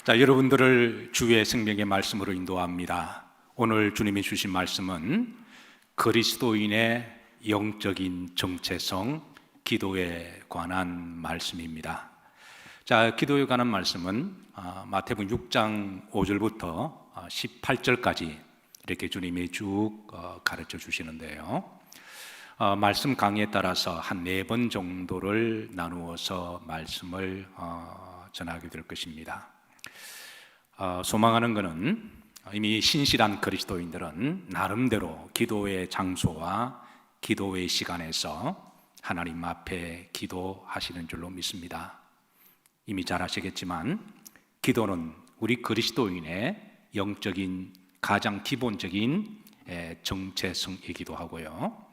자, 여러분들을 주의 생명의 말씀으로 인도합니다. 오늘 주님이 주신 말씀은 그리스도인의 영적인 정체성, 기도에 관한 말씀입니다. 자, 기도에 관한 말씀은 마태복음 6장 5절부터 18절까지 이렇게 주님이 쭉 가르쳐 주시는데요. 말씀 강의에 따라서 한 4번 정도를 나누어서 말씀을 전하게 될 것입니다. 소망하는 것은 이미 신실한 그리스도인들은 나름대로 기도의 장소와 기도의 시간에서 하나님 앞에 기도하시는 줄로 믿습니다. 이미 잘 아시겠지만 기도는 우리 그리스도인의 영적인 가장 기본적인 정체성이기도 하고요.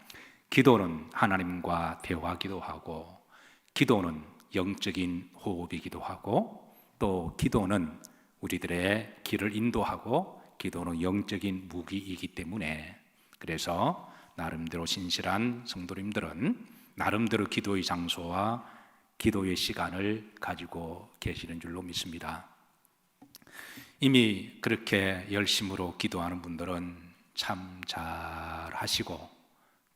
기도는 하나님과 대화하기도 하고, 기도는 영적인 호흡이기도 하고, 또 기도는 우리들의 길을 인도하고, 기도는 영적인 무기이기 때문에, 그래서 나름대로 신실한 성도님들은 나름대로 기도의 장소와 기도의 시간을 가지고 계시는 줄로 믿습니다. 이미 그렇게 열심으로 기도하는 분들은 참 잘하시고,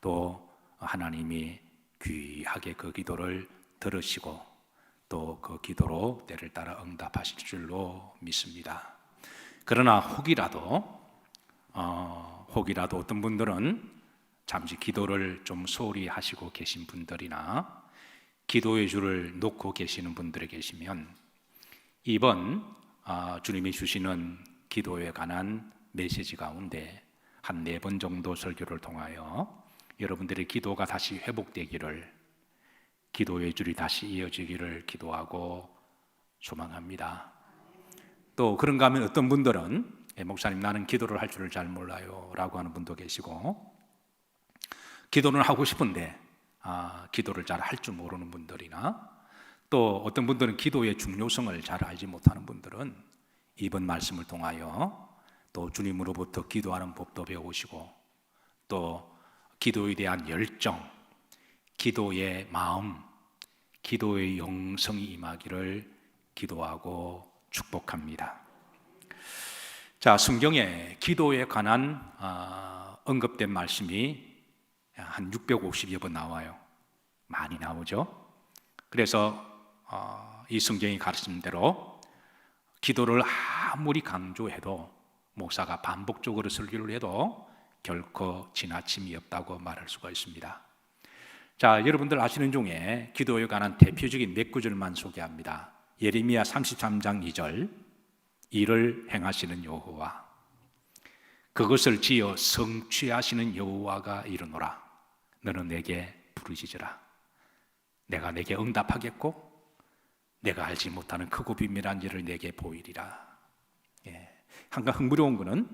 또 하나님이 귀하게 그 기도를 들으시고 또 그 기도로 때를 따라 응답하실 줄로 믿습니다. 그러나 혹이라도 어떤 분들은 잠시 기도를 좀 소홀히 하시고 계신 분들이나 기도의 줄을 놓고 계시는 분들이 계시면 이번 주님이 주시는 기도에 관한 메시지 가운데 한 4번 정도 설교를 통하여 여러분들의 기도가 다시 회복되기를, 기도의 줄이 다시 이어지기를 기도하고 소망합니다. 또 그런가 하면 어떤 분들은 목사님, 나는 기도를 할 줄을 잘 몰라요 라고 하는 분도 계시고, 기도는 하고 싶은데 기도를 잘 할 줄 모르는 분들이나, 또 어떤 분들은 기도의 중요성을 잘 알지 못하는 분들은 이번 말씀을 통하여 또 주님으로부터 기도하는 법도 배우시고, 또 기도에 대한 열정, 기도의 마음, 기도의 영성이 임하기를 기도하고 축복합니다. 자, 성경에 기도에 관한 언급된 말씀이 한 650여 번 나와요. 많이 나오죠. 그래서 이 성경이 가르치는 대로 기도를 아무리 강조해도, 목사가 반복적으로 설교를 해도 결코 지나침이 없다고 말할 수가 있습니다. 자, 여러분들 아시는 중에 기도에 관한 대표적인 몇 구절만 소개합니다. 예레미야 33장 2절, 이를 행하시는 여호와, 그것을 지어 성취하시는 여호와가 이르노라. 너는 내게 부르짖으라. 내가 내게 응답하겠고, 내가 알지 못하는 크고 비밀한 일을 내게 보이리라. 한가 흥미로운 것은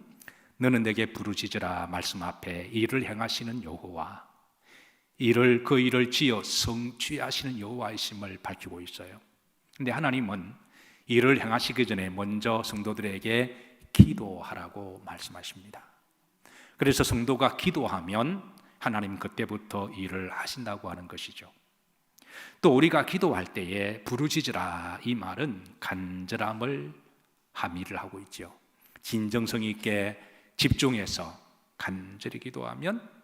너는 내게 부르짖으라 말씀 앞에 이를 행하시는 여호와, 그 일을 지어 성취하시는 여호와이심을 밝히고 있어요. 근데 하나님은 일을 행하시기 전에 먼저 성도들에게 기도하라고 말씀하십니다. 그래서 성도가 기도하면 하나님 그때부터 일을 하신다고 하는 것이죠. 또 우리가 기도할 때에 부르짖으라, 이 말은 간절함을 함의를 하고 있죠. 진정성 있게 집중해서 간절히 기도하면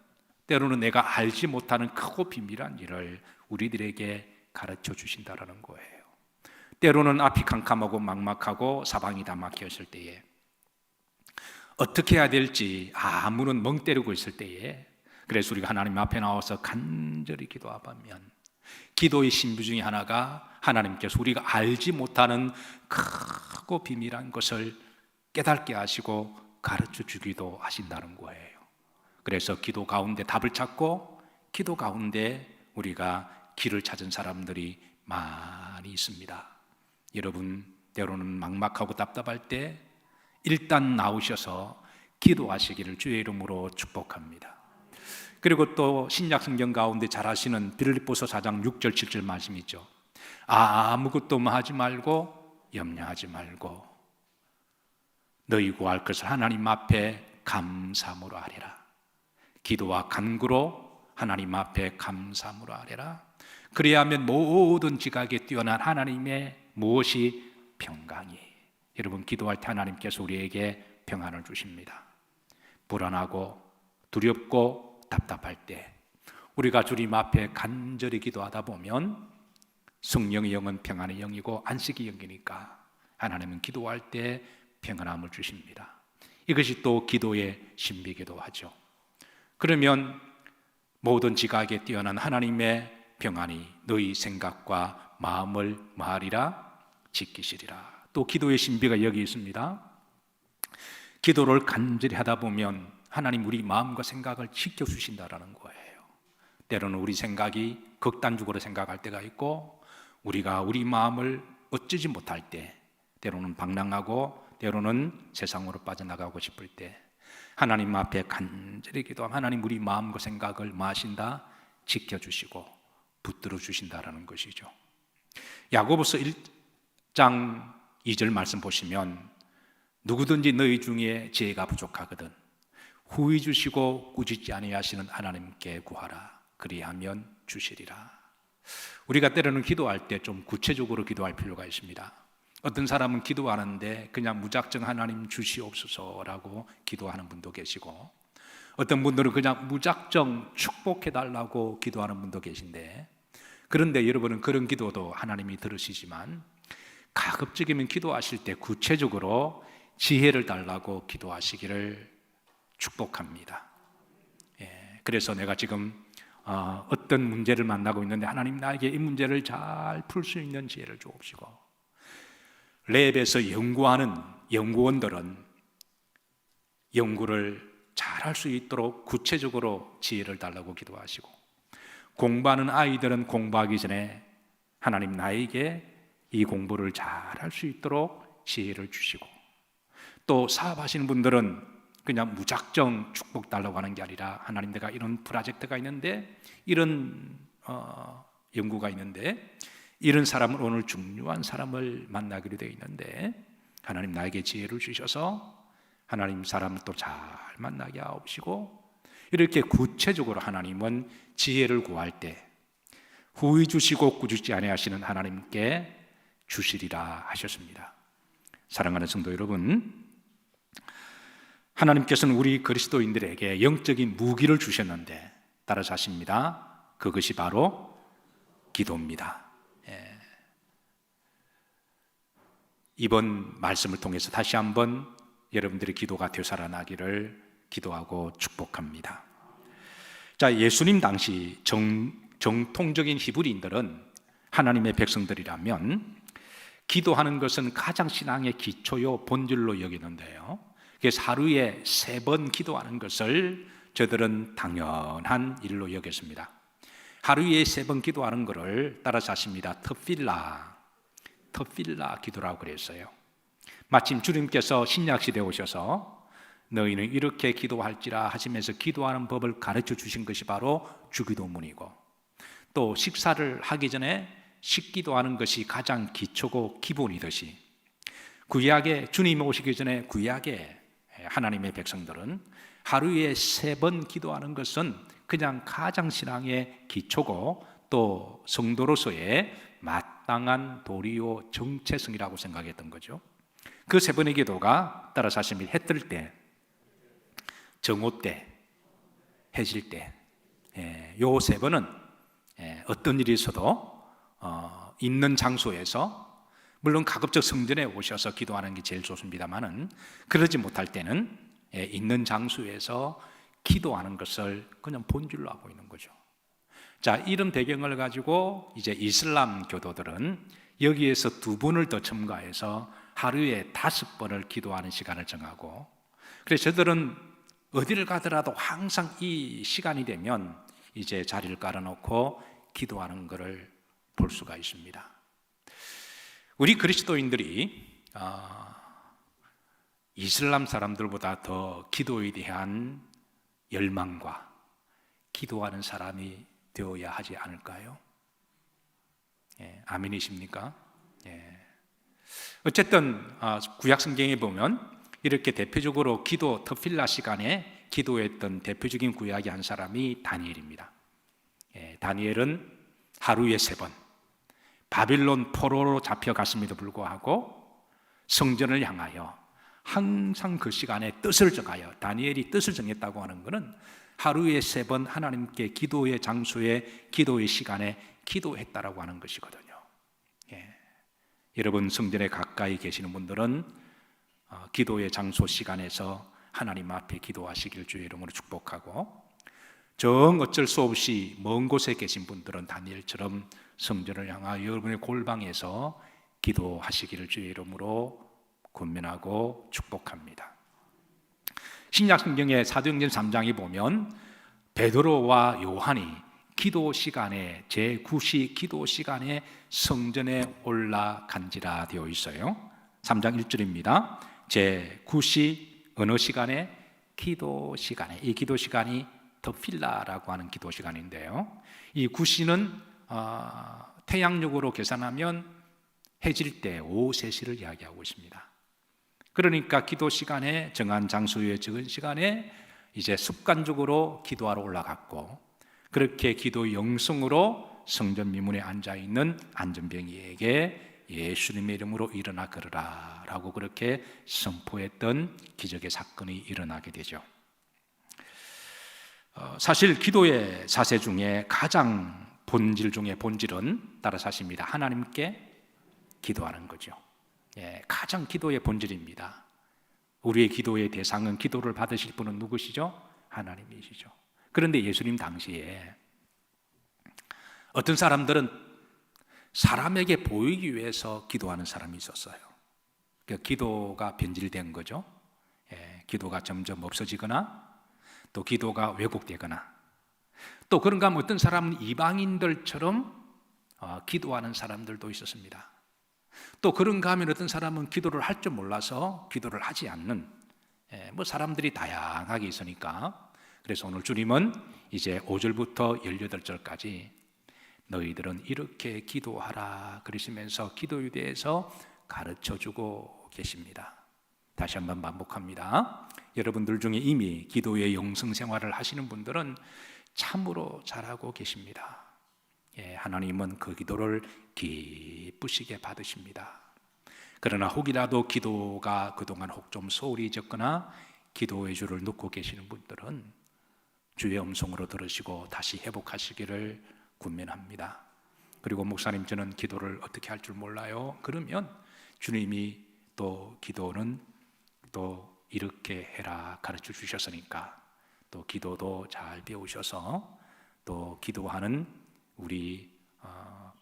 때로는 내가 알지 못하는 크고 비밀한 일을 우리들에게 가르쳐 주신다는 거예요. 때로는 앞이 캄캄하고 막막하고 사방이 다 막혔을 때에, 어떻게 해야 될지 아무는 멍 때리고 있을 때에, 그래서 우리가 하나님 앞에 나와서 간절히 기도하면 기도의 신부 중에 하나가 하나님께서 우리가 알지 못하는 크고 비밀한 것을 깨닫게 하시고 가르쳐 주기도 하신다는 거예요. 그래서 기도 가운데 답을 찾고, 기도 가운데 우리가 길을 찾은 사람들이 많이 있습니다. 여러분, 때로는 막막하고 답답할 때 일단 나오셔서 기도하시기를 주의 이름으로 축복합니다. 그리고 또 신약 성경 가운데 잘 아시는 빌립보서 4장 6절 7절 말씀이죠. 아무것도 하지 말고 염려하지 말고 너희 구할 것을 하나님 앞에 감사함으로 하리라. 기도와 간구로 하나님 앞에 감사함으로 하리라. 그래야 하면 모든 지각에 뛰어난 하나님의 무엇이 평강이, 여러분, 기도할 때 하나님께서 우리에게 평안을 주십니다. 불안하고 두렵고 답답할 때 우리가 주님 앞에 간절히 기도하다 보면 성령의 영은 평안의 영이고 안식의 영이니까 하나님은 기도할 때 평안함을 주십니다. 이것이 또 기도의 신비기도 하죠. 그러면 모든 지각에 뛰어난 하나님의 평안이 너희 생각과 마음을 마하리라 지키시리라. 또 기도의 신비가 여기 있습니다. 기도를 간절히 하다 보면 하나님 우리 마음과 생각을 지켜주신다라는 거예요. 때로는 우리 생각이 극단적으로 생각할 때가 있고 우리가 우리 마음을 어쩌지 못할 때, 때로는 방랑하고 때로는 세상으로 빠져나가고 싶을 때 하나님 앞에 간절히 기도하면 하나님 우리 마음과 생각을 마하신다, 지켜주시고 붙들어 주신다라는 것이죠. 야고보서 1장 2절 말씀 보시면 누구든지 너희 중에 지혜가 부족하거든 후히 주시고 꾸짖지 아니하시는 하나님께 구하라 그리하면 주시리라. 우리가 때로는 기도할 때 좀 구체적으로 기도할 필요가 있습니다. 어떤 사람은 기도하는데 그냥 무작정 하나님 주시옵소서라고 기도하는 분도 계시고 어떤 분들은 그냥 무작정 축복해달라고 기도하는 분도 계신데, 그런데 여러분은 그런 기도도 하나님이 들으시지만 가급적이면 기도하실 때 구체적으로 지혜를 달라고 기도하시기를 축복합니다. 그래서 내가 지금 어떤 문제를 만나고 있는데 하나님 나에게 이 문제를 잘 풀 수 있는 지혜를 주옵시고, 랩에서 연구하는 연구원들은 연구를 잘 할 수 있도록 구체적으로 지혜를 달라고 기도하시고, 공부하는 아이들은 공부하기 전에 하나님 나에게 이 공부를 잘 할 수 있도록 지혜를 주시고, 또 사업하시는 분들은 그냥 무작정 축복 달라고 하는 게 아니라 하나님 내가 이런 프로젝트가 있는데 이런 연구가 있는데 이런 사람을 오늘 중요한 사람을 만나기로 되어 있는데 하나님 나에게 지혜를 주셔서 하나님 사람을 또 잘 만나게 하옵시고, 이렇게 구체적으로 하나님은 지혜를 구할 때 후히 주시고 꾸짖지 아니하시는 하나님께 주시리라 하셨습니다. 사랑하는 성도 여러분, 하나님께서는 우리 그리스도인들에게 영적인 무기를 주셨는데 따라서 하십니다. 그것이 바로 기도입니다. 이번 말씀을 통해서 다시 한번 여러분들의 기도가 되살아나기를 기도하고 축복합니다. 자, 예수님 당시 정통적인 히브리인들은 하나님의 백성들이라면 기도하는 것은 가장 신앙의 기초요 본질로 여기는데요, 그래서 하루에 3번 기도하는 것을 저들은 당연한 일로 여겼습니다. 하루에 3번 기도하는 것을 따라서 하십니다. 터필라 기도라고 그랬어요. 마침 주님께서 신약시대에 오셔서 너희는 이렇게 기도할지라 하시면서 기도하는 법을 가르쳐 주신 것이 바로 주기도문이고, 또 식사를 하기 전에 식기도하는 것이 가장 기초고 기본이듯이 구약에 주님이 오시기 전에 구약에 하나님의 백성들은 하루에 3번 기도하는 것은 그냥 가장 신앙의 기초고 또 성도로서의 마땅한 도리요 정체성이라고 생각했던 거죠. 그 3번의 기도가 따라서 하시면 해 뜰 때, 정오 때, 해질 때, 요 3번은 어떤 일이 있어도 있는 장소에서, 물론 가급적 성전에 오셔서 기도하는 게 제일 좋습니다만은 그러지 못할 때는 있는 장소에서 기도하는 것을 그냥 본질로 하고 있는 거죠. 자, 이런 배경을 가지고 이제 이슬람 교도들은 여기에서 2번을 더 첨가해서 하루에 5번을 기도하는 시간을 정하고, 그래서 저들은 어디를 가더라도 항상 이 시간이 되면 이제 자리를 깔아놓고 기도하는 것을 볼 수가 있습니다. 우리 그리스도인들이 이슬람 사람들보다 더 기도에 대한 열망과 기도하는 사람이 되어야 하지 않을까요? 아멘이십니까? 어쨌든 구약 성경에 보면 이렇게 대표적으로 기도 터필라 시간에 기도했던 대표적인 구약의 한 사람이 다니엘입니다. 다니엘은 하루에 3번 바빌론 포로로 잡혀갔음에도 불구하고 성전을 향하여 항상 그 시간에 뜻을 정하여, 다니엘이 뜻을 정했다고 하는 것은 하루에 3번 하나님께 기도의 장소에, 기도의 시간에 기도했다라고 하는 것이거든요. 예. 여러분 성전에 가까이 계시는 분들은 기도의 장소 시간에서 하나님 앞에 기도하시길 주의 이름으로 축복하고, 정 어쩔 수 없이 먼 곳에 계신 분들은 다니엘처럼 성전을 향하여 여러분의 골방에서 기도하시기를 주의 이름으로 권면하고 축복합니다. 신약 성경의 사도행전 3장에 보면 베드로와 요한이 기도 시간에, 제9시 기도 시간에 성전에 올라간지라 되어 있어요. 3장 1절입니다. 제9시 어느 시간에? 기도 시간에. 이 기도 시간이 더필라라고 하는 기도 시간인데요, 이 9시는 태양력으로 계산하면 해질 때 오후 3시를 이야기하고 있습니다. 그러니까 기도 시간에, 정한 장소에 적은 시간에 이제 습관적으로 기도하러 올라갔고, 그렇게 기도 영성으로 성전 미문에 앉아있는 안전병이에게 예수님의 이름으로 일어나 걸으라 라고 그렇게 선포했던 기적의 사건이 일어나게 되죠. 사실 기도의 자세 중에 가장 본질 중에 본질은 따라서 하십니다. 하나님께 기도하는 거죠. 예, 가장 기도의 본질입니다. 우리의 기도의 대상은, 기도를 받으실 분은 누구시죠? 하나님이시죠. 그런데 예수님 당시에 어떤 사람들은 사람에게 보이기 위해서 기도하는 사람이 있었어요. 그러니까 기도가 변질된 거죠. 예, 기도가 점점 없어지거나 또 기도가 왜곡되거나, 또 그런가 하면 어떤 사람은 이방인들처럼 기도하는 사람들도 있었습니다. 또 그런가 하면 어떤 사람은 기도를 할 줄 몰라서 기도를 하지 않는, 사람들이 다양하게 있으니까, 그래서 오늘 주님은 이제 5절부터 18절까지 너희들은 이렇게 기도하라 그러시면서 기도에 대해서 가르쳐주고 계십니다. 다시 한번 반복합니다. 여러분들 중에 이미 기도의 영성생활을 하시는 분들은 참으로 잘하고 계십니다. 예, 하나님은 그 기도를 기쁘시게 받으십니다. 그러나 혹이라도 기도가 그동안 혹 좀 소홀히 졌거나 기도의 줄을 놓고 계시는 분들은 주의 음성으로 들으시고 다시 회복하시기를 권면합니다. 그리고 목사님, 저는 기도를 어떻게 할 줄 몰라요. 그러면 주님이 또 기도는 또 이렇게 해라 가르쳐 주셨으니까 또 기도도 잘 배우셔서 또 기도하는 우리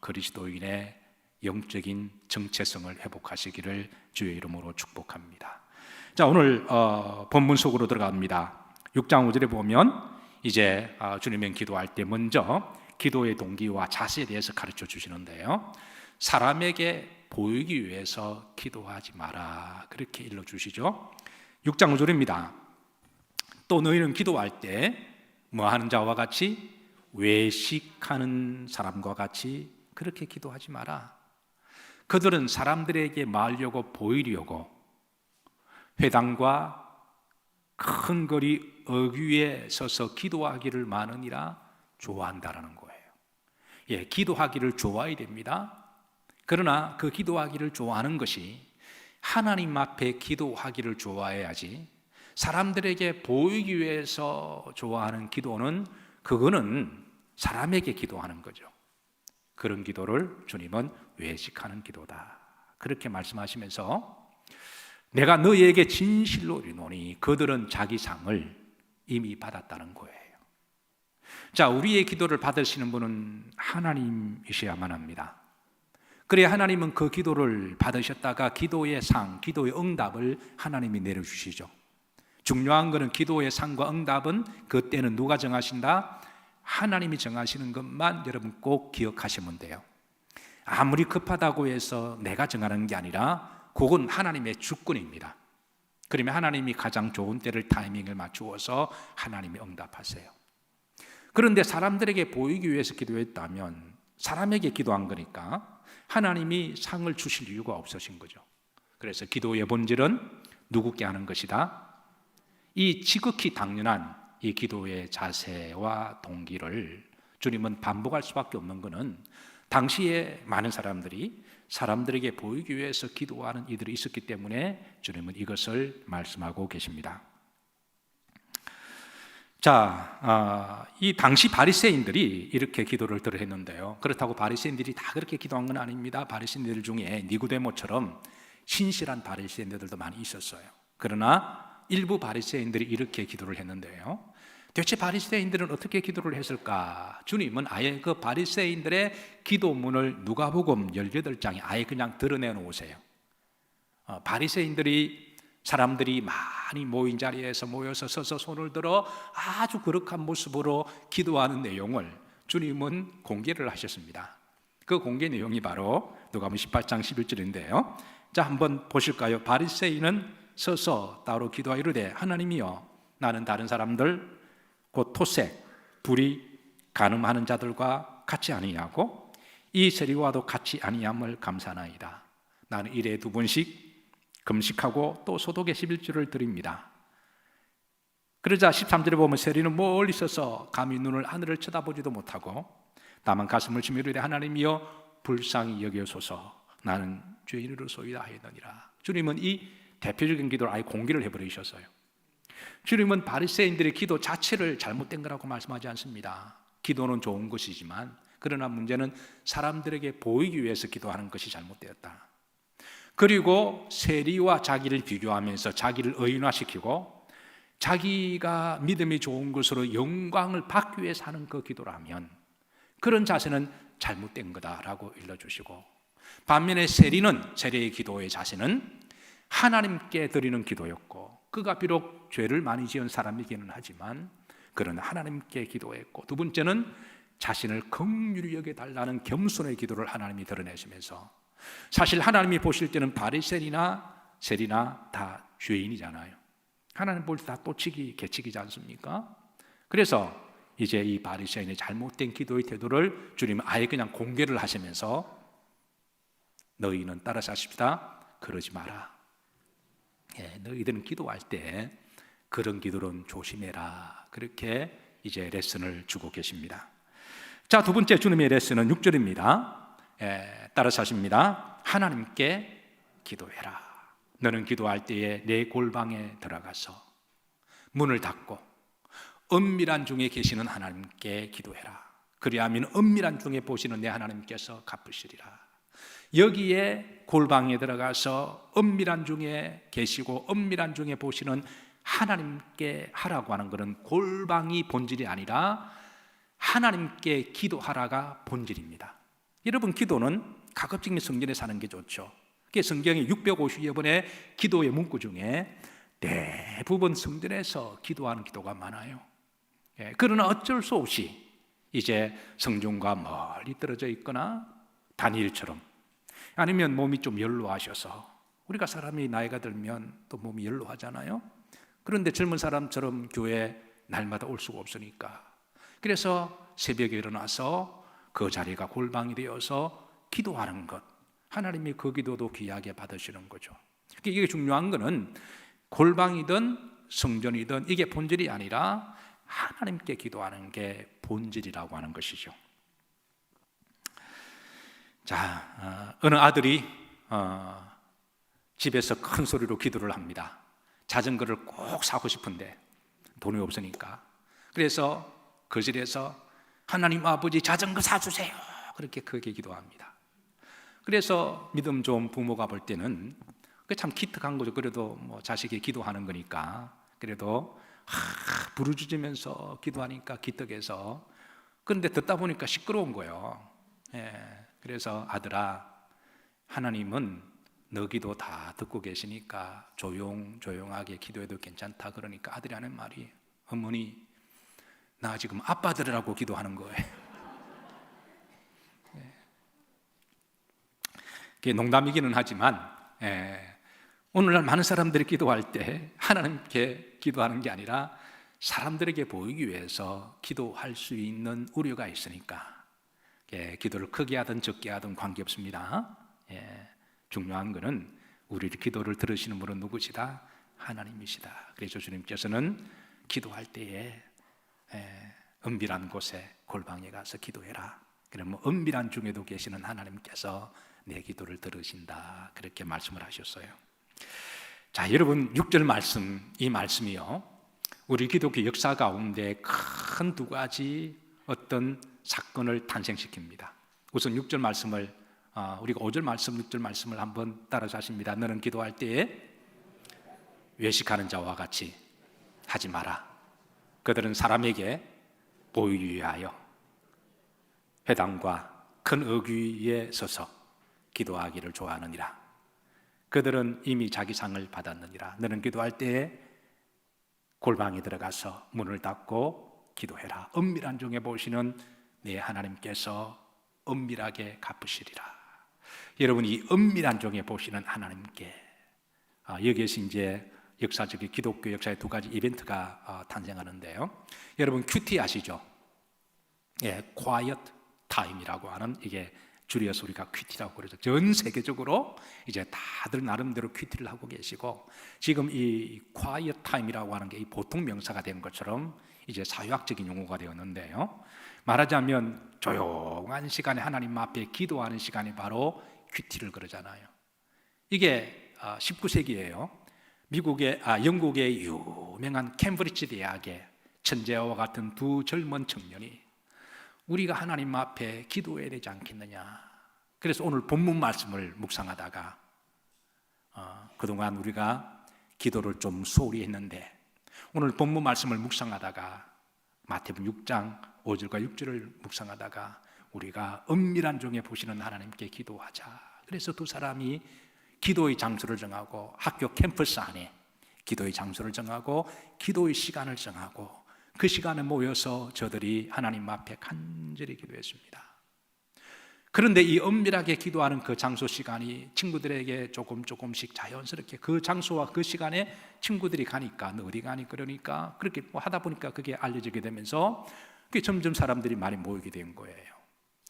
그리스도인의 영적인 정체성을 회복하시기를 주의 이름으로 축복합니다. 자, 오늘 본문 속으로 들어갑니다. 6장 5절에 보면 이제 주님은 기도할 때 먼저 기도의 동기와 자세에 대해서 가르쳐 주시는데요, 사람에게 보이기 위해서 기도하지 마라 그렇게 일러주시죠. 6장 5절입니다. 또 너희는 기도할 때 뭐하는 자와 같이? 외식하는 사람과 같이 그렇게 기도하지 마라. 그들은 사람들에게 말려고 보이려고 회당과 큰 거리 어귀에 서서 기도하기를 많으니라 좋아한다라는 거예요. 예, 기도하기를 좋아해야 됩니다. 그러나 그 기도하기를 좋아하는 것이 하나님 앞에 기도하기를 좋아해야지, 사람들에게 보이기 위해서 좋아하는 기도는 그거는 사람에게 기도하는 거죠. 그런 기도를 주님은 외식하는 기도다 그렇게 말씀하시면서, 내가 너희에게 진실로 이르노니 그들은 자기 상을 이미 받았다는 거예요. 자, 우리의 기도를 받으시는 분은 하나님이셔야만 합니다. 그래야 하나님은 그 기도를 받으셨다가 기도의 상, 기도의 응답을 하나님이 내려주시죠. 중요한 것은 기도의 상과 응답은 그때는 누가 정하신다? 하나님이 정하시는 것만 여러분 꼭 기억하시면 돼요. 아무리 급하다고 해서 내가 정하는 게 아니라 그건 하나님의 주권입니다. 그러면 하나님이 가장 좋은 때를, 타이밍을 맞추어서 하나님이 응답하세요. 그런데 사람들에게 보이기 위해서 기도했다면 사람에게 기도한 거니까 하나님이 상을 주실 이유가 없으신 거죠. 그래서 기도의 본질은 누구께 하는 것이다? 이 지극히 당연한 이 기도의 자세와 동기를 주님은 반복할 수밖에 없는 것은 당시에 많은 사람들이 사람들에게 보이기 위해서 기도하는 이들이 있었기 때문에 주님은 이것을 말씀하고 계십니다. 자, 이 당시 바리새인들이 이렇게 기도를 들어 했는데요. 그렇다고 바리새인들이 다 그렇게 기도한 건 아닙니다. 바리새인들 중에 니고데모처럼 신실한 바리새인들도 많이 있었어요. 그러나 일부 바리새인들이 이렇게 기도를 했는데요. 도대체 바리새인들은 어떻게 기도를 했을까? 주님은 아예 그 바리새인들의 기도문을 누가복음 18장에 아예 그냥 드러내 놓으세요. 바리새인들이 사람들이 많이 모인 자리에서 모여서 서서 손을 들어 아주 거룩한 모습으로 기도하는 내용을 주님은 공개를 하셨습니다. 그 공개 내용이 바로 누가복음 18장 11절인데요. 자, 한번 보실까요? 바리새인은 서서 따로 기도하 이르되 하나님이여 나는 다른 사람들 곧 토색, 불의, 간음하는 자들과 같이 아니하고 이 세리와도 같이 아니함을 감사하나이다. 나는 일에 2번씩 금식하고 또 소독의 11조를 드립니다. 그러자 13절에 보면 세리는 멀리 서서 감히 눈을 하늘을 쳐다보지도 못하고 다만 가슴을 치며 이르되 하나님이여 불쌍히 여기소서 나는 죄인으로소이다 하였느니라. 주님은 이 대표적인 기도를 아예 공개를 해버리셨어요. 주님은 바리새인들의 기도 자체를 잘못된 거라고 말씀하지 않습니다. 기도는 좋은 것이지만 그러나 문제는 사람들에게 보이기 위해서 기도하는 것이 잘못되었다. 그리고 세리와 자기를 비교하면서 자기를 의인화시키고 자기가 믿음이 좋은 것으로 영광을 받기 위해서 하는 그 기도라면 그런 자세는 잘못된 거다라고 일러주시고, 반면에 세리의 기도의 자세는 하나님께 드리는 기도였고 그가 비록 죄를 많이 지은 사람이기는 하지만 그러나 하나님께 기도했고, 두 번째는 자신을 긍휼히 여겨달라는 겸손의 기도를 하나님이 드러내시면서, 사실 하나님이 보실 때는 바리새인이나 세리나 다 죄인이잖아요. 하나님 볼 때 다 또치기 개치기지 않습니까? 그래서 이제 이 바리새인의 잘못된 기도의 태도를 주님은 아예 그냥 공개를 하시면서 너희는 따라서 하십시다. 그러지 마라. 너희들은 기도할 때 그런 기도는 조심해라. 그렇게 이제 레슨을 주고 계십니다. 자, 두 번째 주님의 레슨은 6절입니다. 따라서 하십니다. 하나님께 기도해라. 너는 기도할 때에 내 골방에 들어가서 문을 닫고 은밀한 중에 계시는 하나님께 기도해라. 그리하면 은밀한 중에 보시는 내 하나님께서 갚으시리라. 여기에 골방에 들어가서 은밀한 중에 계시고 은밀한 중에 보시는 하나님께 하라고 하는 것은 골방이 본질이 아니라 하나님께 기도하라가 본질입니다. 여러분, 기도는 가급적이면 성전에 사는 게 좋죠. 그게 성경의 650여 번의 기도의 문구 중에 대부분 성전에서 기도하는 기도가 많아요. 그러나 어쩔 수 없이 이제 성전과 멀리 떨어져 있거나 다니엘처럼, 아니면 몸이 좀 연로하셔서, 우리가 사람이 나이가 들면 또 몸이 연로하잖아요. 그런데 젊은 사람처럼 교회 날마다 올 수가 없으니까, 그래서 새벽에 일어나서 그 자리가 골방이 되어서 기도하는 것, 하나님이 그 기도도 귀하게 받으시는 거죠. 이게 중요한 거는 골방이든 성전이든 이게 본질이 아니라 하나님께 기도하는 게 본질이라고 하는 것이죠. 자, 어느 아들이 집에서 큰 소리로 기도를 합니다. 자전거를 꼭 사고 싶은데 돈이 없으니까. 그래서 거실에서 하나님 아버지 자전거 사주세요. 그렇게 크게 기도합니다. 그래서 믿음 좋은 부모가 볼 때는 참 기특한 거죠. 그래도 뭐 자식이 기도하는 거니까 그래도 부르짖으면서 기도하니까 기특해서. 그런데 듣다 보니까 시끄러운 거예요. 그래서 아들아, 하나님은 너 기도 다 듣고 계시니까 조용하게 기도해도 괜찮다. 그러니까 아들이 하는 말이, 어머니 나 지금 아빠 들으라고 기도하는 거예요. 그게 농담이기는 하지만 오늘날 많은 사람들이 기도할 때 하나님께 기도하는 게 아니라 사람들에게 보이기 위해서 기도할 수 있는 우려가 있으니까 기도를 크게 하든 적게 하든 관계없습니다. 중요한 것은 우리 기도를 들으시는 분은 누구시다? 하나님이시다. 그래서 주님께서는 기도할 때에 은밀한 곳에 골방에 가서 기도해라. 그러면 은밀한 중에도 계시는 하나님께서 내 기도를 들으신다. 그렇게 말씀을 하셨어요. 자, 여러분 6절 말씀, 이 말씀이요, 우리 기독교 역사 가운데 큰 두 가지 어떤 사건을 탄생시킵니다. 우선 6절 말씀을 우리가 5절 말씀, 6절 말씀을 한번 따라서 하십니다. 너는 기도할 때에 외식하는 자와 같이 하지 마라. 그들은 사람에게 보이기 위하여 회당과 큰 어귀 위에 서서 기도하기를 좋아하느니라. 그들은 이미 자기 상을 받았느니라. 너는 기도할 때에 골방에 들어가서 문을 닫고 기도해라. 은밀한 중에 보시는 내 하나님께서 은밀하게 갚으시리라. 여러분, 이 은밀한 중에 보시는 하나님께, 여기에서 이제 역사적인 기독교 역사의 두 가지 이벤트가 탄생하는데요. 여러분 큐티 아시죠? 예, Quiet Time이라고 하는, 이게 줄여서 우리가 큐티라고 그러죠. 전 세계적으로 이제 다들 나름대로 큐티를 하고 계시고, 지금 이 Quiet Time이라고 하는 게 이 보통 명사가 된 것처럼 이제 사회학적인 용어가 되었는데요. 말하자면 조용한 시간에 하나님 앞에 기도하는 시간이 바로 큐티를 그러잖아요. 이게 19세기예요. 영국의 유명한 캠브리지 대학의 천재와 같은 두 젊은 청년이 우리가 하나님 앞에 기도해야 되지 않겠느냐. 그래서 오늘 본문 말씀을 묵상하다가 그동안 우리가 기도를 좀 소홀히 했는데, 오늘 본문 말씀을 묵상하다가 마태복음 6장 5절과 6절을 묵상하다가 우리가 은밀한 중에 보시는 하나님께 기도하자. 그래서 두 사람이 기도의 장소를 정하고, 학교 캠퍼스 안에 기도의 장소를 정하고 기도의 시간을 정하고, 그 시간에 모여서 저들이 하나님 앞에 간절히 기도했습니다. 그런데 이 은밀하게 기도하는 그 장소 시간이 친구들에게 조금씩 자연스럽게 그 장소와 그 시간에 친구들이 가니까, 너 어디 가니? 그러니까 그렇게 하다 보니까 그게 알려지게 되면서 그게 점점 사람들이 많이 모이게 된 거예요.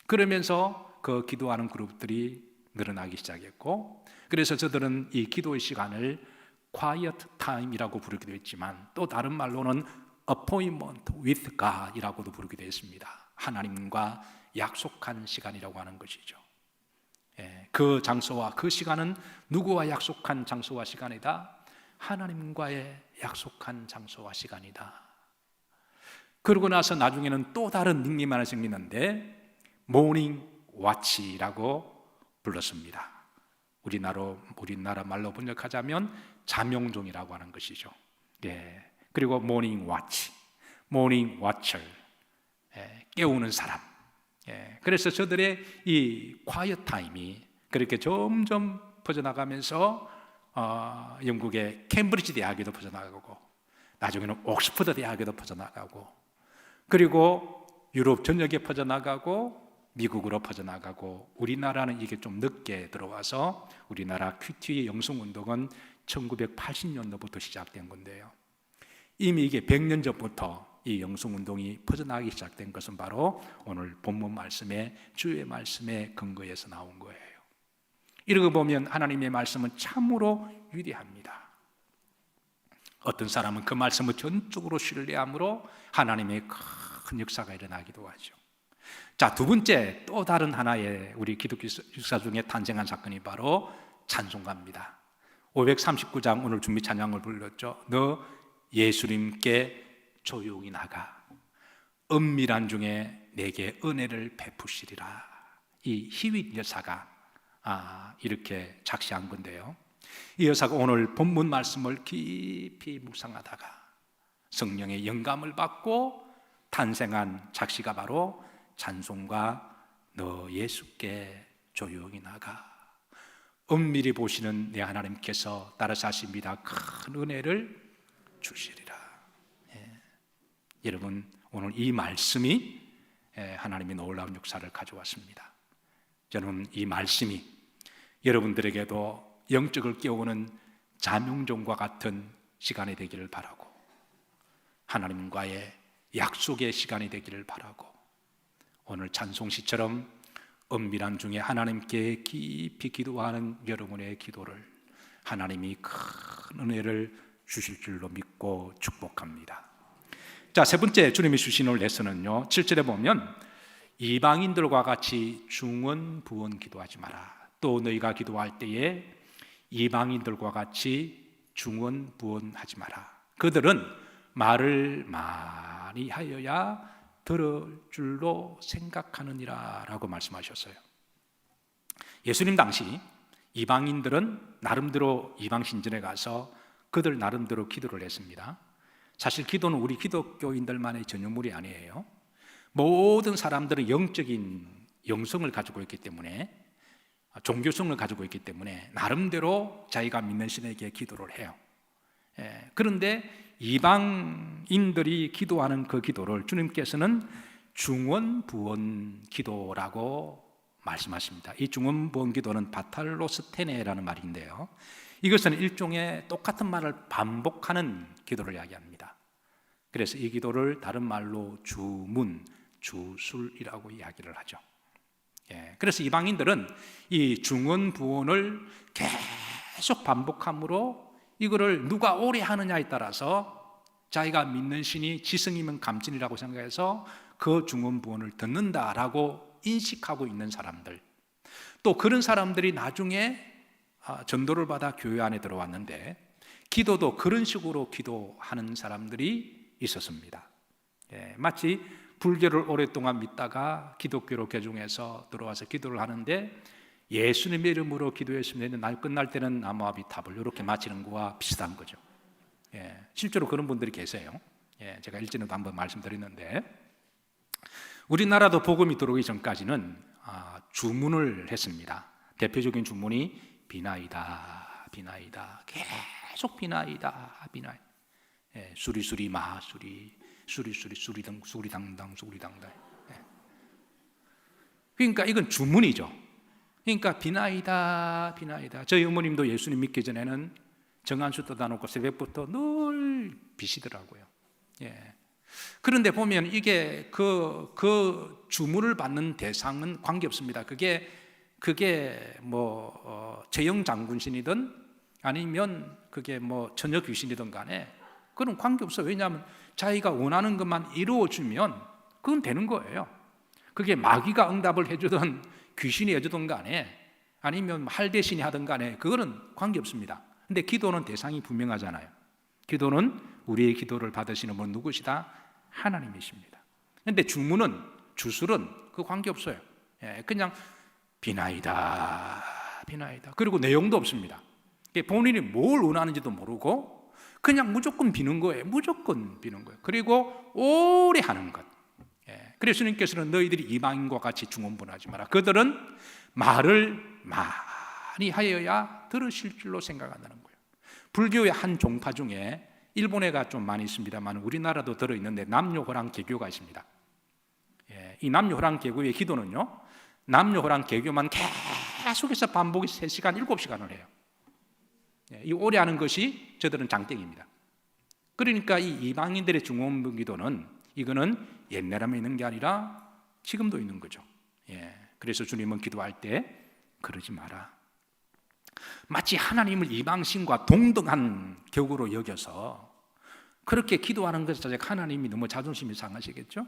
그러면서 그 기도하는 그룹들이 늘어나기 시작했고, 그래서 저들은 이 기도의 시간을 Quiet Time이라고 부르기도 했지만, 또 다른 말로는 Appointment with God 이라고도 부르기도 했습니다. 하나님과 약속한 시간이라고 하는 것이죠. 그 장소와 그 시간은 누구와 약속한 장소와 시간이다? 하나님과의 약속한 장소와 시간이다. 그러고 나서 나중에는 또 다른 닉네임 하나 생기는데 모닝 와치라고 불렀습니다. 우리나라 말로 번역하자면 잠용종이라고 하는 것이죠. 그리고 모닝 와치, 모닝 워처, 깨우는 사람. 그래서 저들의 이 quiet 타임이 그렇게 점점 퍼져나가면서 영국의 캠브리지 대학에도 퍼져나가고, 나중에는 옥스퍼드 대학에도 퍼져나가고, 그리고 유럽 전역에 퍼져나가고, 미국으로 퍼져나가고, 우리나라는 이게 좀 늦게 들어와서 우리나라 큐티 영성운동은 1980년도부터 시작된 건데요. 이미 이게 100년 전부터 이 영성운동이 퍼져나가기 시작된 것은 바로 오늘 본문 말씀의 주의 말씀의 근거에서 나온 거예요. 이러고 보면 하나님의 말씀은 참으로 위대합니다. 어떤 사람은 그 말씀을 전적으로 신뢰함으로 하나님의 큰 역사가 일어나기도 하죠. 자, 두 번째, 또 다른 하나의 우리 기독교 역사 중에 탄생한 사건이 바로 찬송가입니다. 539장 오늘 준비 찬양을 불렀죠. 너 예수님께 조용히 나가 은밀한 중에 내게 은혜를 베푸시리라. 이 히윗 여사가 이렇게 작시한 건데요. 이 여사가 오늘 본문 말씀을 깊이 묵상하다가 성령의 영감을 받고 탄생한 작시가 바로 찬송가 너 예수께 조용히 나가 은밀히 보시는 내 하나님께서 따라서 하십니다. 큰 은혜를 주시리라. 여러분, 오늘 이 말씀이 하나님의 놀라운 역사를 가져왔습니다. 저는 이 말씀이 여러분들에게도 영적을 깨우는 잠용종과 같은 시간이 되기를 바라고, 하나님과의 약속의 시간이 되기를 바라고, 오늘 찬송시처럼 은밀한 중에 하나님께 깊이 기도하는 여러분의 기도를 하나님이 큰 은혜를 주실 줄로 믿고 축복합니다. 자, 세 번째 주님이 주신 오늘 레슨은요, 7절에 보면 이방인들과 같이 중언부언 기도하지 마라. 또 너희가 기도할 때에 이방인들과 같이 중언부언하지 마라. 그들은 말을 많이 하여야 들을 줄로 생각하느니라 라고 말씀하셨어요. 예수님 당시 이방인들은 나름대로 이방신전에 가서 그들 나름대로 기도를 했습니다. 사실 기도는 우리 기독교인들만의 전유물이 아니에요. 모든 사람들은 영적인 영성을 가지고 있기 때문에, 종교성을 가지고 있기 때문에 나름대로 자기가 믿는 신에게 기도를 해요. 그런데 이방인들이 기도하는 그 기도를 주님께서는 중언부언 기도라고 말씀하십니다. 이 중언부언 기도는 바탈로스테네라는 말인데요, 이것은 일종의 똑같은 말을 반복하는 기도를 이야기합니다. 그래서 이 기도를 다른 말로 주문, 주술이라고 이야기를 하죠. 그래서 이방인들은 이 중언부언을 계속 반복함으로 이거를 누가 오래 하느냐에 따라서 자기가 믿는 신이 지성이면 감진이라고 생각해서 그 중언부언을 듣는다라고 인식하고 있는 사람들, 또 그런 사람들이 나중에 전도를 받아 교회 안에 들어왔는데 기도도 그런 식으로 기도하는 사람들이 있었습니다. 마치 불교를 오랫동안 믿다가 기독교로 개종해서 들어와서 기도를 하는데 예수님의 이름으로 기도했으면 날 끝날 때는 나무아비 탑을 이렇게 마치는 거와 비슷한 거죠. 실제로 그런 분들이 계세요. 제가 일전에도 한번 말씀드렸는데, 우리나라도 복음이 들어오기 전까지는 주문을 했습니다. 대표적인 주문이 비나이다, 비나이다, 계속 비나이다, 비나이다. 수리수리 마수리, 수리수리 수리당, 수리당당, 수리당당. 그러니까 이건 주문이죠. 그러니까 비나이다, 비나이다. 저희 어머님도 예수님 믿기 전에는 정한수 떠다 놓고 새벽부터 늘 비시더라고요. 그런데 보면 이게 그 주문을 받는 대상은 관계없습니다. 그게 뭐 재영 장군신이든 아니면 그게 뭐 처녀 귀신이든 간에 그건 관계없어요. 왜냐하면 자기가 원하는 것만 이루어주면 그건 되는 거예요. 그게 마귀가 응답을 해주든 귀신이 해주든 간에 아니면 할배신이 하든 간에 그거는 관계없습니다. 근데 기도는 대상이 분명하잖아요. 기도는 우리의 기도를 받으시는 분은 누구시다? 하나님이십니다. 그런데 주문은, 주술은 그 관계없어요. 그냥 비나이다, 비나이다. 그리고 내용도 없습니다. 본인이 뭘 원하는지도 모르고 그냥 무조건 비는 거예요. 무조건 비는 거예요. 그리고 오래 하는 것. 그래서 주님께서는 너희들이 이방인과 같이 중언부언하지 마라. 그들은 말을 많이 하여야 들으실 줄로 생각한다는 거예요. 불교의 한 종파 중에 일본에가 좀 많이 있습니다만 우리나라도 들어있는데 남녀호랑 개교가 있습니다. 이 남녀호랑 개교의 기도는요, 남녀호랑 개교만 계속해서 반복이 3시간, 7시간을 해요. 이 오래 하는 것이 저들은 장땡입니다. 그러니까 이 이방인들의 중언부언 기도는 이거는 옛날에만 있는 게 아니라 지금도 있는 거죠. 그래서 주님은 기도할 때 그러지 마라. 마치 하나님을 이방신과 동등한 격으로 여겨서 그렇게 기도하는 것 자체가 하나님이 너무 자존심이 상하시겠죠?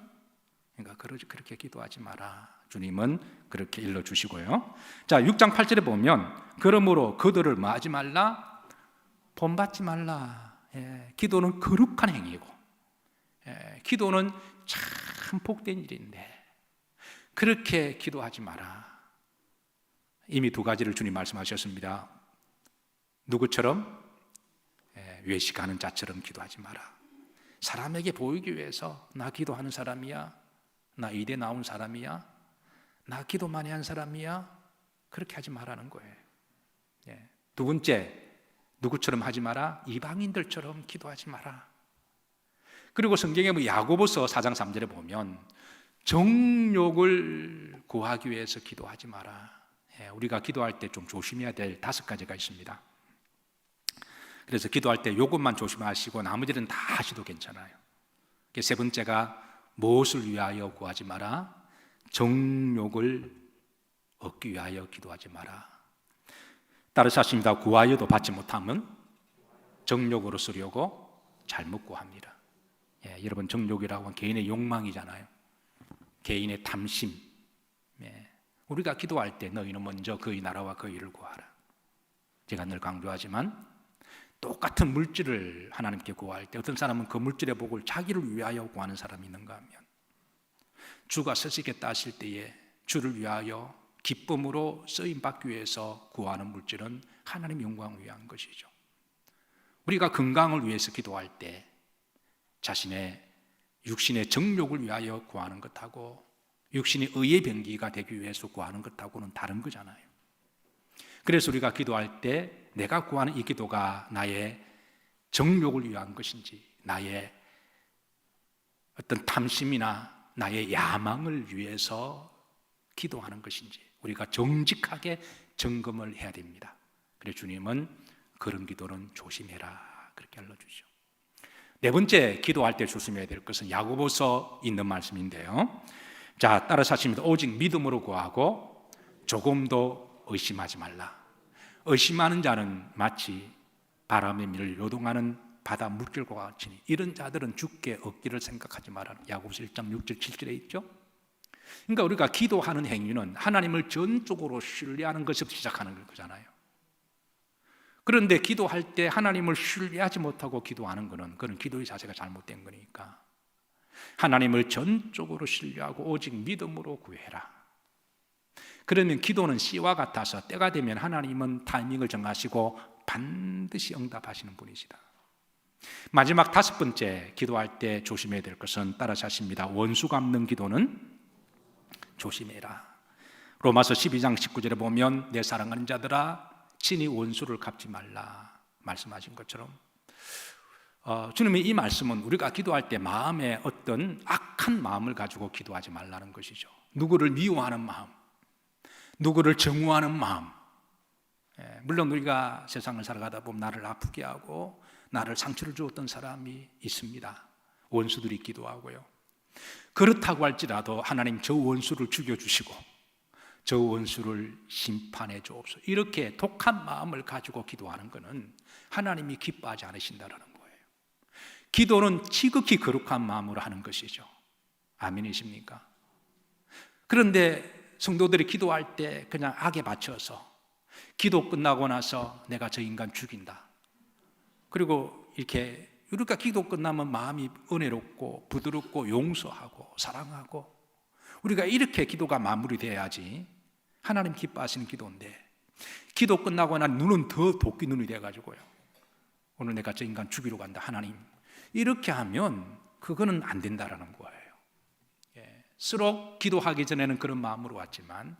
그러니까 그렇게 기도하지 마라. 주님은 그렇게 일러주시고요. 자, 6장 8절에 보면 그러므로 그들을 뭐 하지 말라? 본받지 말라. 기도는 거룩한 행위고 기도는 참 복된 일인데 그렇게 기도하지 마라. 이미 2가지를 주님 말씀하셨습니다. 누구처럼? 외식하는 자처럼 기도하지 마라. 사람에게 보이기 위해서 나 기도하는 사람이야, 나 이대 나온 사람이야, 나 기도 많이 한 사람이야, 그렇게 하지 말라는 거예요. 2번째, 누구처럼 하지 마라? 이방인들처럼 기도하지 마라. 그리고 성경에 뭐 야고보서 4장 3절에 보면 정욕을 구하기 위해서 기도하지 마라. 우리가 기도할 때 좀 조심해야 될 5가지가 있습니다. 그래서 기도할 때 요것만 조심하시고 나머지는 다 하셔도 괜찮아요. 3번째가 무엇을 위하여 구하지 마라? 정욕을 얻기 위하여 기도하지 마라. 따라서 하십니다. 구하여도 받지 못하면 정욕으로 쓰려고 잘못 구합니다. 여러분, 정욕이라고 하면 개인의 욕망이잖아요. 개인의 탐심. 우리가 기도할 때 너희는 먼저 그의 나라와 그의 일을 구하라. 제가 늘 강조하지만 똑같은 물질을 하나님께 구할 때 어떤 사람은 그 물질의 복을 자기를 위하여 구하는 사람이 있는가 하면, 주가 쓰시겠다 하실 때에 주를 위하여 기쁨으로 쓰임받기 위해서 구하는 물질은 하나님 영광을 위한 것이죠. 우리가 건강을 위해서 기도할 때 자신의 육신의 정욕을 위하여 구하는 것하고 육신이 의의 병기가 되기 위해서 구하는 것하고는 다른 거잖아요. 그래서 우리가 기도할 때 내가 구하는 이 기도가 나의 정욕을 위한 것인지, 나의 어떤 탐심이나 나의 야망을 위해서 기도하는 것인지 우리가 정직하게 점검을 해야 됩니다. 그래서 주님은 그런 기도는 조심해라 그렇게 알려주죠. 네 번째, 기도할 때 조심해야 될 것은 야고보서 있는 말씀인데요. 자, 따라서 하십니다. 오직 믿음으로 구하고 조금도 의심하지 말라. 의심하는 자는 마치 바람에 밀려 요동하는 바다 물결과 같으니 이런 자들은 죽게 얻기를 생각하지 말라. 야고보서 1장 6절 7절에 있죠. 그러니까 우리가 기도하는 행위는 하나님을 전적으로 신뢰하는 것에서 시작하는 거잖아요. 그런데 기도할 때 하나님을 신뢰하지 못하고 기도하는 것은 그런 기도의 자세가 잘못된 거니까 하나님을 전적으로 신뢰하고 오직 믿음으로 구해라. 그러면 기도는 씨와 같아서 때가 되면 하나님은 타이밍을 정하시고 반드시 응답하시는 분이시다. 마지막 다섯 번째, 기도할 때 조심해야 될 것은 따라서 하십니다. 원수 갚는 기도는 조심해라. 로마서 12장 19절에 보면 내 사랑하는 자들아 친히 원수를 갚지 말라 말씀하신 것처럼 주님의 이 말씀은 우리가 기도할 때 마음에 어떤 악한 마음을 가지고 기도하지 말라는 것이죠. 누구를 미워하는 마음, 누구를 정오하는 마음. 물론 우리가 세상을 살아가다 보면 나를 아프게 하고 나를 상처를 주었던 사람이 있습니다. 원수들이 있기도 하고요. 그렇다고 할지라도 하나님 저 원수를 죽여주시고 저 원수를 심판해 주옵소서, 이렇게 독한 마음을 가지고 기도하는 것은 하나님이 기뻐하지 않으신다는 거예요. 기도는 지극히 거룩한 마음으로 하는 것이죠. 아멘이십니까? 그런데 성도들이 기도할 때 그냥 악에 맞춰서 기도 끝나고 나서 내가 저 인간 죽인다, 그리고 이렇게 우리가 기도 끝나면 마음이 은혜롭고 부드럽고 용서하고 사랑하고 우리가 이렇게 기도가 마무리돼야지 하나님 기뻐하시는 기도인데, 기도 끝나고 난 눈은 더 도끼 눈이 돼가지고요, 오늘 내가 저 인간 죽이러 간다 하나님, 이렇게 하면 그거는 안 된다라는 거예요. 서로 기도하기 전에는 그런 마음으로 왔지만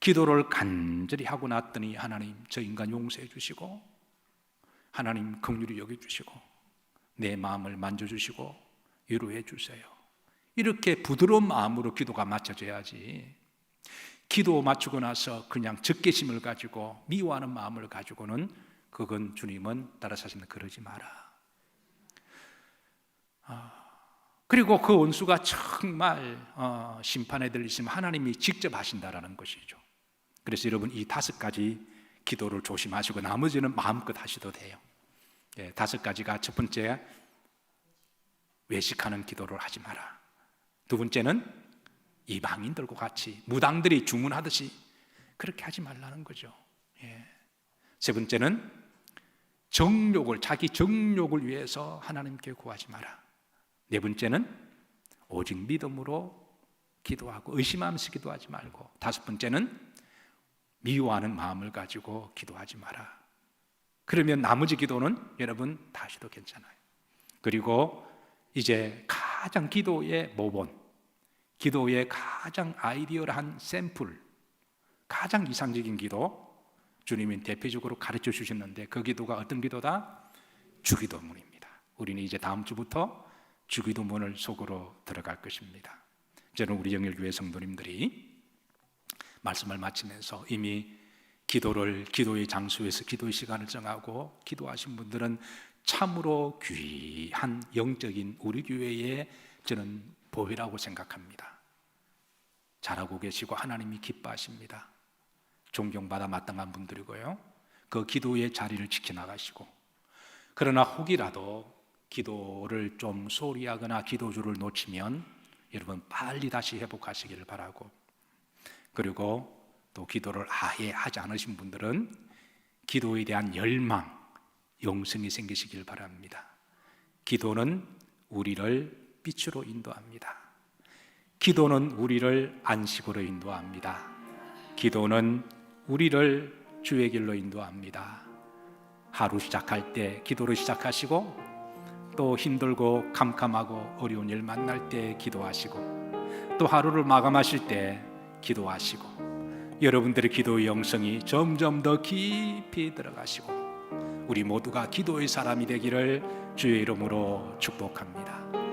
기도를 간절히 하고 났더니 하나님 저 인간 용서해 주시고 하나님 긍휼히 여겨주시고 내 마음을 만져주시고 위로해 주세요, 이렇게 부드러운 마음으로 기도가 맞춰져야지, 기도 맞추고 나서 그냥 적개심을 가지고 미워하는 마음을 가지고는 그건 주님은 따라서 하시는 그러지 마라. 그리고 그 원수가 정말 심판에 들리시면 하나님이 직접 하신다라는 것이죠. 그래서 여러분 이 다섯 가지 기도를 조심하시고 나머지는 마음껏 하셔도 돼요. 다섯 가지가, 첫 번째 외식하는 기도를 하지 마라. 두 번째는 이방인들과 같이 무당들이 주문하듯이 그렇게 하지 말라는 거죠. 세 번째는 정욕을, 자기 정욕을 위해서 하나님께 구하지 마라. 네 번째는 오직 믿음으로 기도하고 의심하면서 기도하지 말고, 다섯 번째는 미워하는 마음을 가지고 기도하지 마라. 그러면 나머지 기도는 여러분 다 하셔도 괜찮아요. 그리고 이제 가장 기도의 모본, 기도의 가장 아이디어한 샘플, 가장 이상적인 기도 주님이 대표적으로 가르쳐 주셨는데 그 기도가 어떤 기도다? 주기도문입니다. 우리는 이제 다음 주부터 주기도문을 속으로 들어갈 것입니다. 저는 우리 영일교회 성도님들이 말씀을 마치면서 이미 기도의 장소에서 기도의 시간을 정하고 기도하신 분들은 참으로 귀한 영적인 우리 교회의 저는 보배라고 생각합니다. 잘하고 계시고 하나님이 기뻐하십니다. 존경받아 마땅한 분들이고요, 그 기도의 자리를 지켜나가시고, 그러나 혹이라도 기도를 좀 소홀히 하거나 기도주를 놓치면 여러분 빨리 다시 회복하시기를 바라고, 그리고 또 기도를 아예 하지 않으신 분들은 기도에 대한 열망, 영성이 생기시길 바랍니다. 기도는 우리를 빛으로 인도합니다. 기도는 우리를 안식으로 인도합니다. 기도는 우리를 주의 길로 인도합니다. 하루 시작할 때 기도로 시작하시고, 또 힘들고 캄캄하고 어려운 일 만날 때 기도하시고, 또 하루를 마감하실 때 기도하시고, 여러분들의 기도의 영성이 점점 더 깊이 들어가시고, 우리 모두가 기도의 사람이 되기를 주의 이름으로 축복합니다.